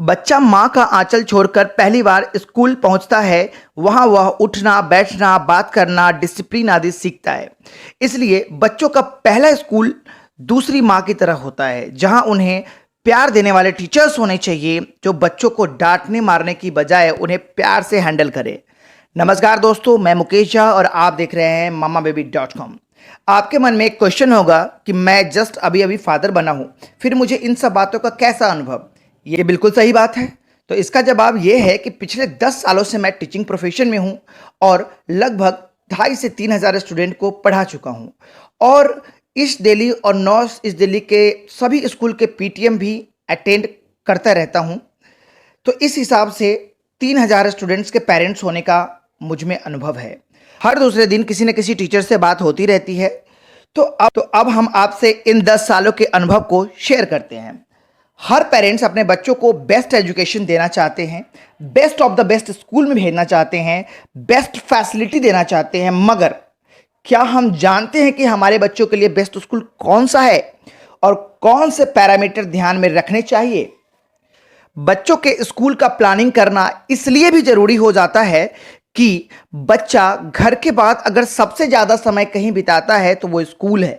बच्चा माँ का आंचल छोड़कर पहली बार स्कूल पहुंचता है। वहां वह उठना, बैठना, बात करना, डिसिप्लिन आदि सीखता है। इसलिए बच्चों का पहला स्कूल दूसरी माँ की तरह होता है, जहां उन्हें प्यार देने वाले टीचर्स होने चाहिए जो बच्चों को डांटने मारने की बजाय उन्हें प्यार से हैंडल करे। नमस्कार दोस्तों, मैं मुकेश झा और आप देख रहे हैं mamababy.com। आपके मन में एक क्वेश्चन होगा कि मैं जस्ट अभी अभी फादर बना हूं, फिर मुझे इन सब बातों का कैसा अनुभव। ये बिल्कुल सही बात है। तो इसका जवाब ये है कि पिछले 10 सालों से मैं टीचिंग प्रोफेशन में हूं और लगभग 2,500 से 3,000 स्टूडेंट को पढ़ा चुका हूं और ईस्ट दिल्ली और नॉर्थ ईस्ट दिल्ली के सभी स्कूल के पीटीएम भी अटेंड करता रहता हूं। तो इस हिसाब से 3,000 स्टूडेंट्स के पेरेंट्स होने का मुझ में अनुभव है। हर दूसरे दिन किसी न किसी टीचर से बात होती रहती है। तो अब हम आपसे इन 10 सालों के अनुभव को शेयर करते हैं। हर पेरेंट्स अपने बच्चों को बेस्ट एजुकेशन देना चाहते हैं, best of the best school में भेजना चाहते हैं, बेस्ट फैसिलिटी देना चाहते हैं, मगर क्या हम जानते हैं कि हमारे बच्चों के लिए बेस्ट स्कूल कौन सा है और कौन से पैरामीटर ध्यान में रखने चाहिए? बच्चों के स्कूल का प्लानिंग करना इसलिए भी जरूरी हो जाता है कि बच्चा घर के बाद अगर सबसे ज़्यादा समय कहीं बिताता है तो वो स्कूल है।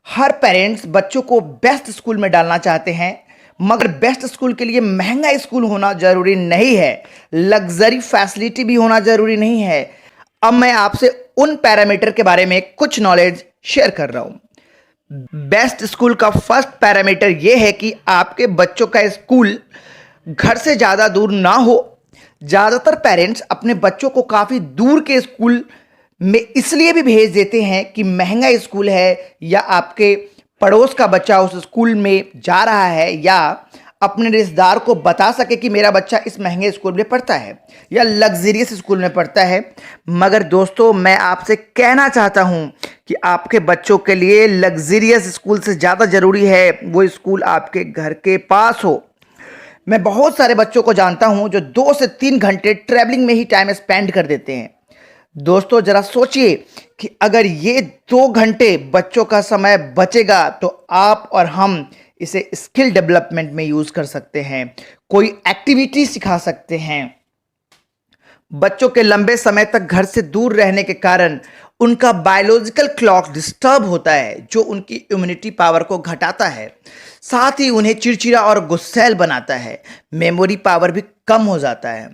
हर पेरेंट्स बच्चों को बेस्ट स्कूल में डालना चाहते हैं, मगर बेस्ट स्कूल के लिए महंगा स्कूल होना जरूरी नहीं है, लग्जरी फैसिलिटी भी होना जरूरी नहीं है। अब मैं आपसे उन पैरामीटर के बारे में कुछ नॉलेज शेयर कर रहा हूं। बेस्ट स्कूल का फर्स्ट पैरामीटर यह है कि आपके बच्चों का स्कूल घर से ज़्यादा दूर ना हो। ज़्यादातर पेरेंट्स अपने बच्चों को काफ़ी दूर के स्कूल में इसलिए भी भेज देते हैं कि महंगा स्कूल है, या आपके पड़ोस का बच्चा उस स्कूल में जा रहा है, या अपने रिश्तेदार को बता सके कि मेरा बच्चा इस महंगे स्कूल में पढ़ता है या लग्जरियस स्कूल में पढ़ता है। मगर दोस्तों, मैं आपसे कहना चाहता हूं कि आपके बच्चों के लिए लग्जरियस स्कूल से ज़्यादा ज़रूरी है वो स्कूल आपके घर के पास हो। मैं बहुत सारे बच्चों को जानता हूं जो 2 से 3 घंटे ट्रैवलिंग में ही टाइम स्पेंड कर देते हैं। दोस्तों, जरा सोचिए कि अगर ये 2 घंटे बच्चों का समय बचेगा तो आप और हम इसे स्किल डेवलपमेंट में यूज़ कर सकते हैं, कोई एक्टिविटी सिखा सकते हैं। बच्चों के लंबे समय तक घर से दूर रहने के कारण उनका बायोलॉजिकल क्लॉक डिस्टर्ब होता है, जो उनकी इम्यूनिटी पावर को घटाता है, साथ ही उन्हें चिड़चिड़ा और गुस्सैल बनाता है। मेमोरी पावर भी कम हो जाता है।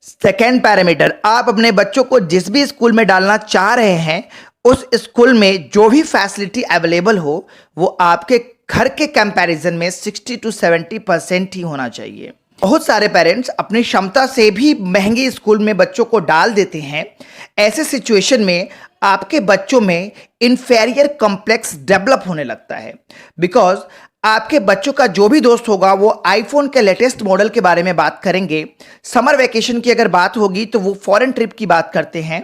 सेकेंड पैरामीटर, आप अपने बच्चों को जिस भी स्कूल में डालना चाह रहे हैं उस स्कूल में जो भी फैसिलिटी अवेलेबल हो वो आपके घर के कंपैरिजन में 60 to 70% ही होना चाहिए। बहुत सारे पेरेंट्स अपनी क्षमता से भी महंगे स्कूल में बच्चों को डाल देते हैं। ऐसे सिचुएशन में आपके बच्चों में इन्फेरियर कॉम्प्लेक्स डेवलप होने लगता है, बिकॉज आपके बच्चों का जो भी दोस्त होगा वो आईफोन के लेटेस्ट मॉडल के बारे में बात करेंगे। समर वेकेशन की अगर बात होगी तो वो फॉरेन ट्रिप की बात करते हैं।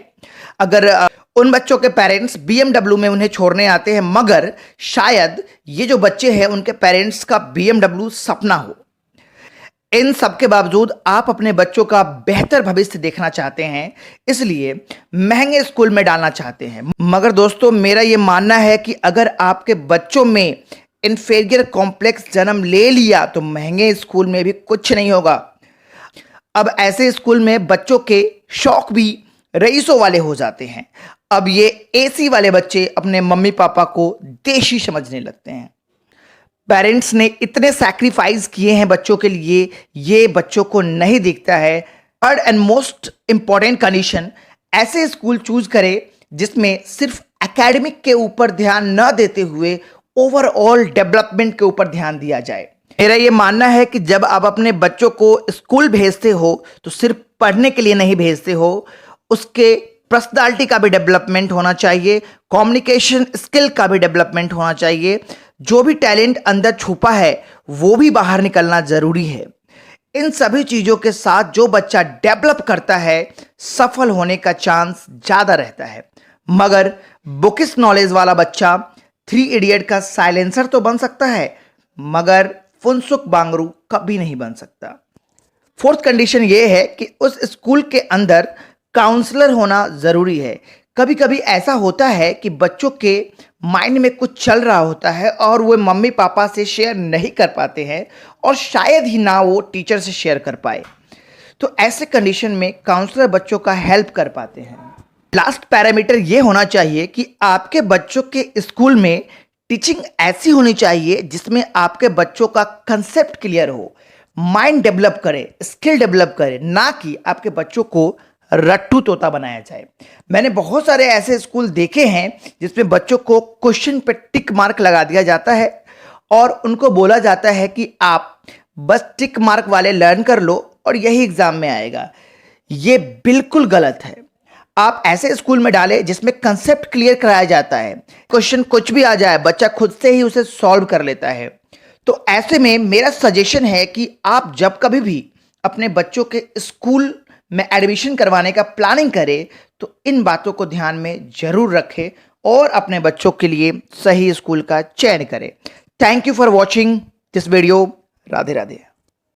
अगर उन बच्चों के पेरेंट्स BMW में उन्हें छोड़ने आते हैं, मगर शायद ये जो बच्चे हैं उनके पेरेंट्स का BMW सपना हो। इन सब के बावजूद आप अपने बच्चों का बेहतर भविष्य देखना चाहते हैं, इसलिए महंगे स्कूल में डालना चाहते हैं। मगर दोस्तों, मेरा ये मानना है कि अगर आपके बच्चों में इन्फेरियर कॉम्प्लेक्स जन्म ले लिया तो महंगे स्कूल में भी कुछ नहीं होगा। अब ऐसे स्कूल में बच्चों के शौक भी रईसों वाले हो जाते हैं। अब ये एसी वाले बच्चे अपने मम्मी पापा को देशी समझने लगते हैं। पेरेंट्स ने इतने सैक्रिफाइस किए हैं बच्चों के लिए, ये बच्चों को नहीं दिखता है। Third and most important condition, ऐसे स्कूल चूज करें जिसमें सिर्फ एकेडमिक के ऊपर ध्यान न देते हुए ओवरऑल डेवलपमेंट के ऊपर ध्यान दिया जाए। मेरा ये मानना है कि जब आप अपने बच्चों को स्कूल भेजते हो तो सिर्फ पढ़ने के लिए नहीं भेजते हो, उसके पर्सनालिटी का भी डेवलपमेंट होना चाहिए, कम्युनिकेशन स्किल का भी डेवलपमेंट होना चाहिए। जो भी टैलेंट अंदर छुपा है वो भी बाहर निकलना जरूरी है। इन सभी चीज़ों के साथ जो बच्चा डेवलप करता है सफल होने का चांस ज़्यादा रहता है। मगर बुकिश नॉलेज वाला बच्चा 3 इडियट का साइलेंसर तो बन सकता है, मगर फुनसुक बांगरू कभी नहीं बन सकता। फोर्थ कंडीशन ये है कि उस स्कूल के अंदर काउंसलर होना ज़रूरी है। कभी कभी ऐसा होता है कि बच्चों के माइंड में कुछ चल रहा होता है और वो मम्मी पापा से शेयर नहीं कर पाते हैं और शायद ही ना वो टीचर से शेयर कर पाए। तो ऐसे कंडीशन में काउंसलर बच्चों का हेल्प कर पाते हैं। लास्ट पैरामीटर ये होना चाहिए कि आपके बच्चों के स्कूल में टीचिंग ऐसी होनी चाहिए जिसमें आपके बच्चों का कंसेप्ट क्लियर हो, माइंड डेवलप करे, स्किल डेवलप करे, ना कि आपके बच्चों को रट्टू तोता बनाया जाए। मैंने बहुत सारे ऐसे स्कूल देखे हैं जिसमें बच्चों को क्वेश्चन पे टिक मार्क लगा दिया जाता है और उनको बोला जाता है कि आप बस टिक मार्क वाले लर्न कर लो और यही एग्जाम में आएगा। ये बिल्कुल गलत है। आप ऐसे स्कूल में डालें जिसमें कंसेप्ट क्लियर कराया जाता है, क्वेश्चन कुछ भी आ जाए बच्चा खुद से ही उसे सॉल्व कर लेता है। तो ऐसे में मेरा सजेशन है कि आप जब कभी भी अपने बच्चों के स्कूल में एडमिशन करवाने का प्लानिंग करें तो इन बातों को ध्यान में जरूर रखें और अपने बच्चों के लिए सही स्कूल का चयन करें। Thank you for watching this video. Radhe Radhe.